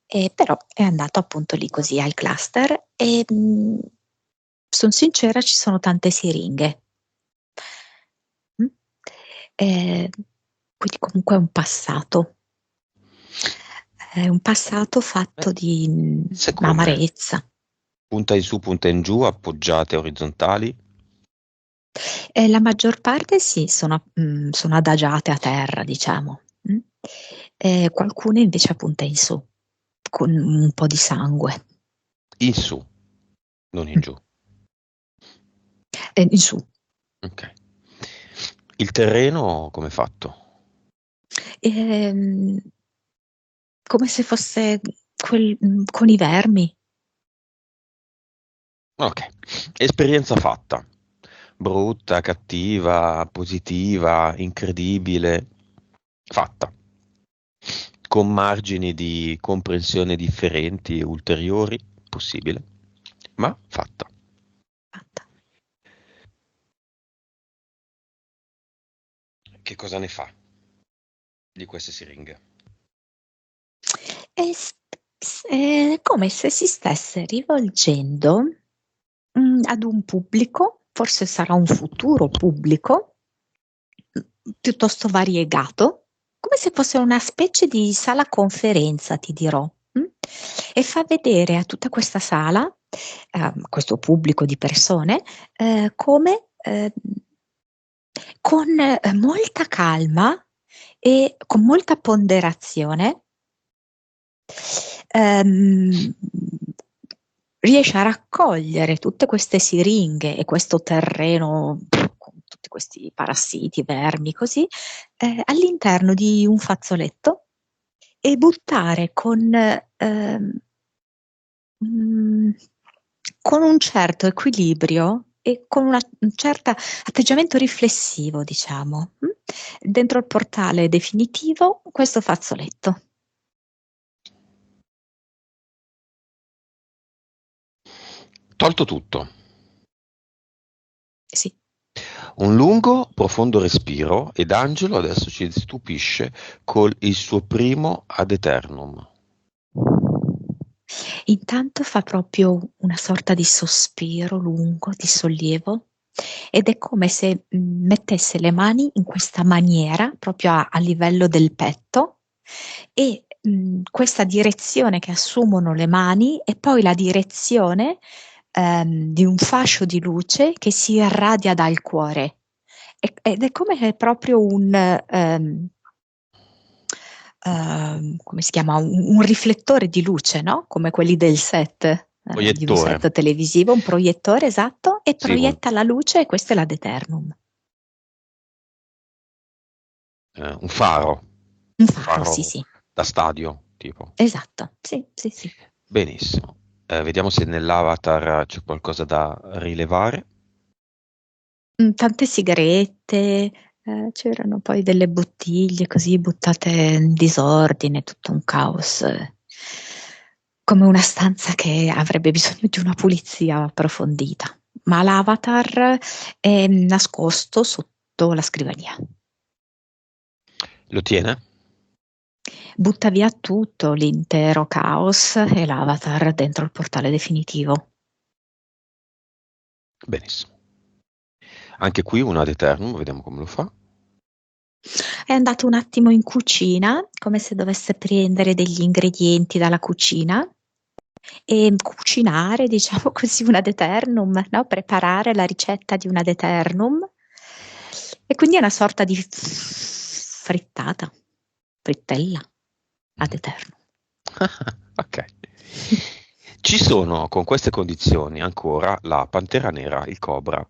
però è andato appunto lì così al cluster e sono sincera, ci sono tante siringhe. Mm? Quindi comunque è un passato fatto di Se come? amarezza. Punta in su, punta in giù, appoggiate orizzontali? La maggior parte sì, sono adagiate a terra, diciamo. Qualcune invece a punta in su, con un po' di sangue. In su, non in giù. In su. Ok. Il terreno come è fatto? Ehm, Come se fosse con i vermi. Ok. Esperienza fatta. Brutta, cattiva, positiva, incredibile. Fatta. Con margini di comprensione differenti e ulteriori, possibile, ma fatta. Fatta. Che cosa ne fa? di queste siringhe. È come se si stesse rivolgendo ad un pubblico, forse sarà un futuro pubblico, piuttosto variegato, come se fosse una specie di sala conferenza, ti dirò. E fa vedere a tutta questa sala, questo pubblico di persone, come con molta calma e con molta ponderazione ehm, riesce a raccogliere tutte queste siringhe e questo terreno con tutti questi parassiti, vermi, così, all'interno di un fazzoletto e buttare mm, con un certo equilibrio e con un certo atteggiamento riflessivo, diciamo, dentro il portale definitivo questo fazzoletto. Tolto tutto. Sì. Un lungo, profondo respiro ed Angelo adesso ci stupisce col il suo primo ad eternum. Intanto fa proprio una sorta di sospiro lungo, di sollievo, ed è come se mettesse le mani in questa maniera, proprio a livello del petto, e questa direzione che assumono le mani è poi la direzione di un fascio di luce che si irradia dal cuore. Ed è come che proprio come si chiama? Un riflettore di luce, no? Come quelli del set, di un Proiettore. set televisivo, un proiettore, esatto, e Sì, proietta la luce e questo è l'ad eternum. un faro. Un Un faro, sì, faro sì, da stadio, tipo. esatto, sì, sì, sì. Benissimo. Vediamo se nell'avatar c'è qualcosa da rilevare. Tante sigarette, c'erano poi delle bottiglie così buttate in disordine, tutto un caos, come una stanza che avrebbe bisogno di una pulizia approfondita. Ma l'avatar è nascosto sotto la scrivania. Lo tiene? Butta via tutto, l'intero caos e l'avatar dentro il portale definitivo. Benissimo. Anche qui un ad eternum, vediamo come lo fa. È andato un attimo in cucina, come se dovesse prendere degli ingredienti dalla cucina e cucinare, diciamo così, un ad eternum, no? Preparare la ricetta di un ad eternum. E quindi è una sorta di frittata, frittella ad Mhm. eternum. Ok. Ci sono con queste condizioni ancora la pantera nera, il cobra,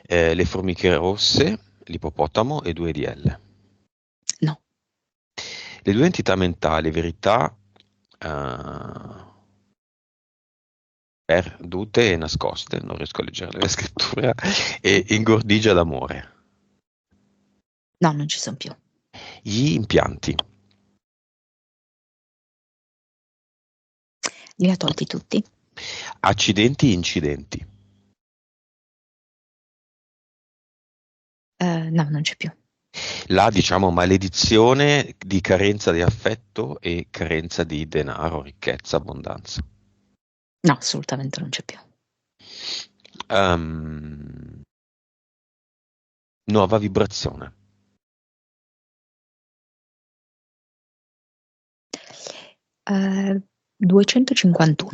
le formiche rosse, l'ippopotamo e 2 DL. No, Le due entità mentali, verità, eh, perdute e nascoste, non riesco a leggere la scrittura, e ingordigia d'amore. no, non ci sono più. Gli impianti, Li ha tolti tutti. accidenti e incidenti, No, non c'è più. la diciamo maledizione di carenza di affetto e carenza di denaro, ricchezza, abbondanza. No, assolutamente non c'è più. Ehm, nuova vibrazione, 251,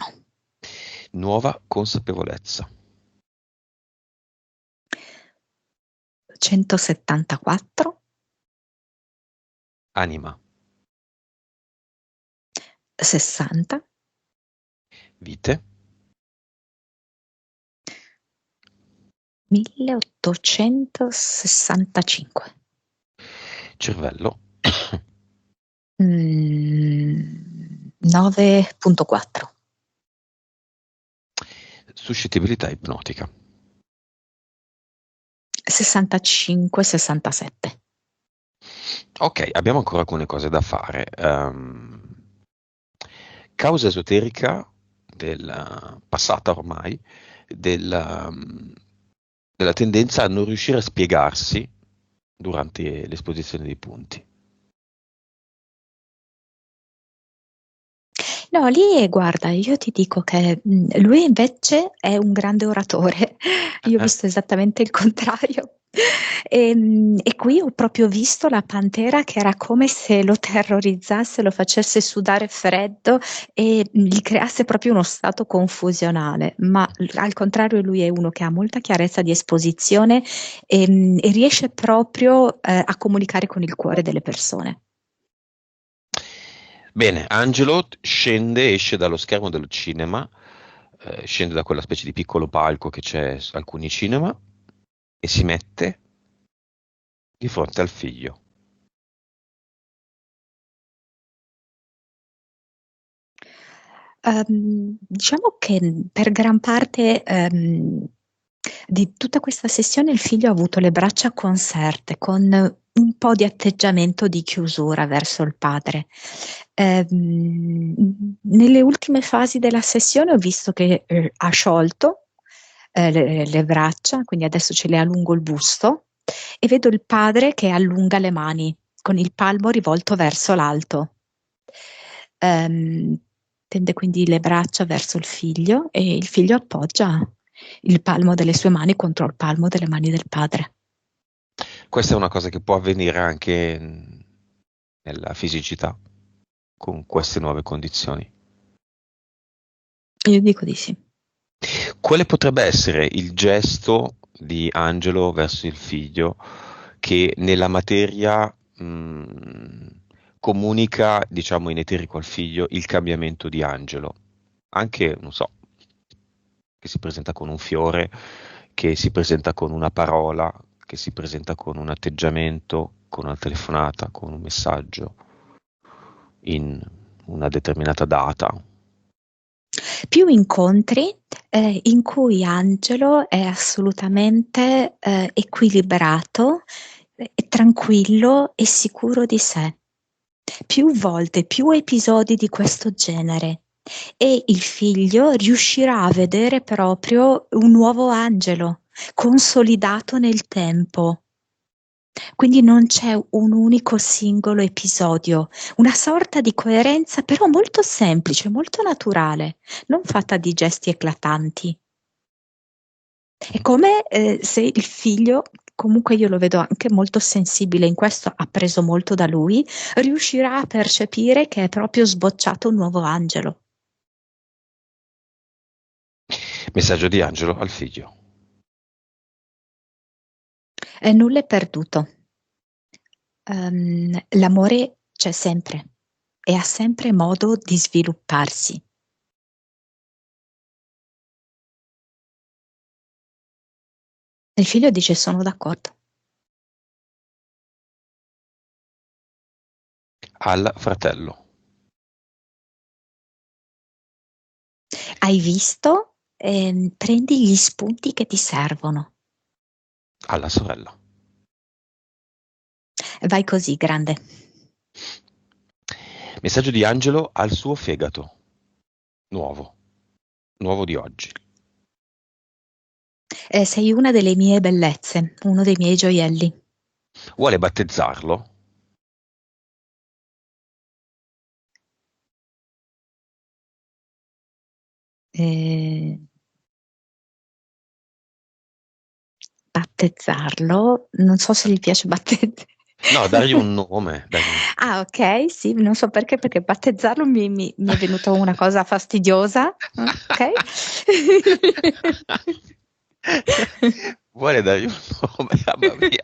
nuova consapevolezza, 174, anima, 60, vite, 1865. cervello, 9.4. suscettibilità ipnotica. 65, 67. Ok, abbiamo ancora alcune cose da fare. Causa esoterica passata ormai della tendenza a non riuscire a spiegarsi durante l'esposizione dei punti. No, lì guarda, io ti dico che lui invece è un grande oratore, io ho visto esattamente il contrario. E qui ho proprio visto la pantera che era come se lo terrorizzasse, lo facesse sudare freddo e gli creasse proprio uno stato confusionale, ma al contrario lui è uno che ha molta chiarezza di esposizione e riesce proprio a comunicare con il cuore delle persone. Bene, Angelo scende, esce dallo schermo del cinema, scende da quella specie di piccolo palco che c'è su alcuni cinema e si mette di fronte al figlio. Diciamo che per gran parte di tutta questa sessione il figlio ha avuto le braccia conserte, con un po' di atteggiamento di chiusura verso il padre. Nelle ultime fasi della sessione ho visto che ha sciolto le braccia, quindi adesso ce le ha lungo il busto, e vedo il padre che allunga le mani con il palmo rivolto verso l'alto. Ehm, Tende quindi le braccia verso il figlio e il figlio appoggia il palmo delle sue mani contro il palmo delle mani del padre. Questa è una cosa che può avvenire anche nella fisicità, con queste nuove condizioni. Io dico di sì. Quale potrebbe essere il gesto di Angelo verso il figlio che nella materia comunica, diciamo, in eterico al figlio il cambiamento di Angelo? Anche, non so, che si presenta con un fiore, che si presenta con una parola, che si presenta con un atteggiamento, con una telefonata, con un messaggio in una determinata data. Più incontri in cui Angelo è assolutamente equilibrato, tranquillo e sicuro di sé. Più volte, più episodi di questo genere e il figlio riuscirà a vedere proprio un nuovo Angelo consolidato nel tempo. Quindi non c'è un unico singolo episodio, una sorta di coerenza però molto semplice, molto naturale, non fatta di gesti eclatanti. È come se il figlio, comunque io lo vedo anche molto sensibile in questo, ha preso molto da lui, riuscirà a percepire che è proprio sbocciato un nuovo angelo. Messaggio di Angelo al figlio. E nulla è perduto. L'amore c'è sempre e ha sempre modo di svilupparsi. Il figlio dice sono d'accordo. Al fratello. Hai visto? Prendi gli spunti che ti servono. Alla sorella. Vai così, grande. Messaggio di Angelo al suo fegato. Nuovo. Nuovo di oggi. Sei una delle mie bellezze, uno dei miei gioielli. Vuole battezzarlo? Eh, Battezzarlo, non so se gli piace battezzare. No, dargli un nome. Dargli un... Ah, ok, sì, non so perché battezzarlo mi è venuta una cosa fastidiosa, ok? Vuole dargli un nome, mamma mia.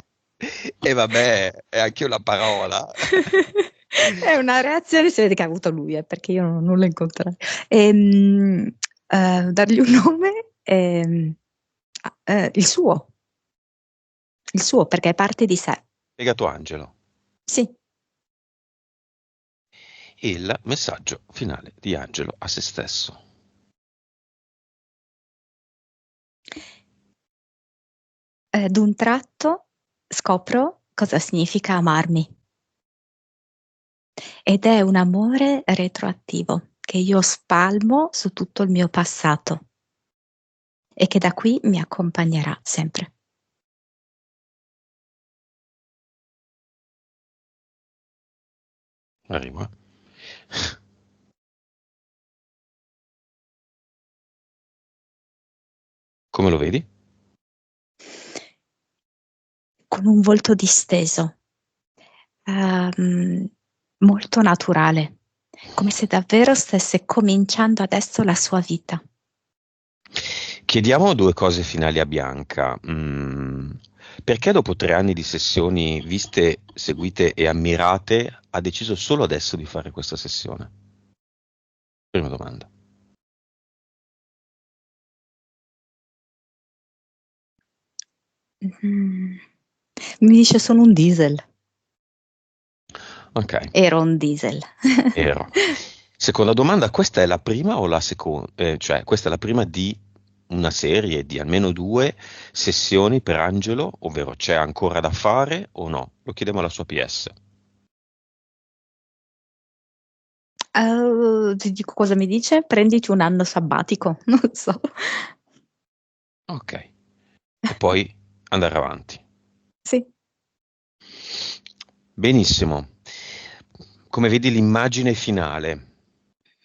E vabbè, è anche una parola. È una reazione, si vede che ha avuto lui, perché io non ho nulla in contrario. Dargli un nome, il suo, perché è parte di sé. Fegato Angelo. Sì. Il messaggio finale di Angelo a se stesso. D'un tratto scopro cosa significa amarmi. Ed è un amore retroattivo che io spalmo su tutto il mio passato e che da qui mi accompagnerà sempre. Arrivo. Come lo vedi? Con un volto disteso, ehm, molto naturale, come se davvero stesse cominciando adesso la sua vita. Chiediamo due cose finali a Bianca. Perché dopo 3 anni di sessioni viste, seguite e ammirate, ha deciso solo adesso di fare questa sessione? Prima domanda. Mm, Mi dice sono un diesel. Ok, Ero un diesel. ero. Seconda domanda, questa è la prima o la seconda? Cioè, questa è la prima di una serie di almeno 2 sessioni per Angelo, ovvero c'è ancora da fare o no? Lo chiediamo alla sua PS. Ti dico cosa mi dice? Prenditi un anno sabbatico, non so. Ok, e poi andare avanti. Sì. Benissimo. Come vedi l'immagine finale.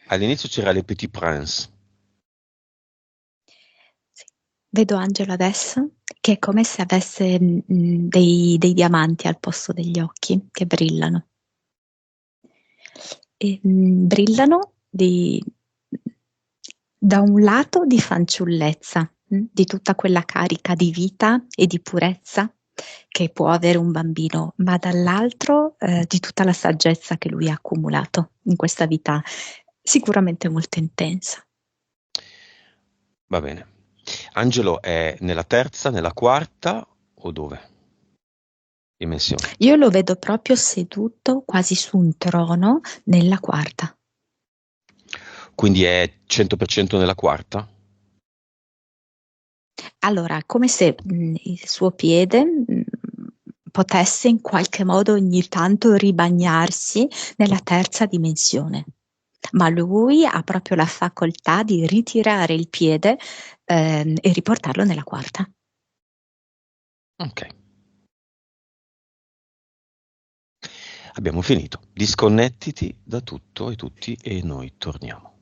All'inizio c'era Le Petit Prince. Sì. Vedo Angelo adesso che è come se avesse dei diamanti al posto degli occhi che brillano. E, brillano da un lato di fanciullezza, di tutta quella carica di vita e di purezza che può avere un bambino, ma dall'altro di tutta la saggezza che lui ha accumulato in questa vita sicuramente molto intensa. Va bene. Angelo è nella terza, nella quarta o dove? Dimensione. Io lo vedo proprio seduto quasi su un trono nella quarta. Quindi è 100% nella quarta? Allora, come se il suo piede potesse in qualche modo ogni tanto ribagnarsi nella terza dimensione, ma lui ha proprio la facoltà di ritirare il piede e riportarlo nella quarta. Ok. Abbiamo finito. Disconnettiti da tutto e tutti e noi torniamo.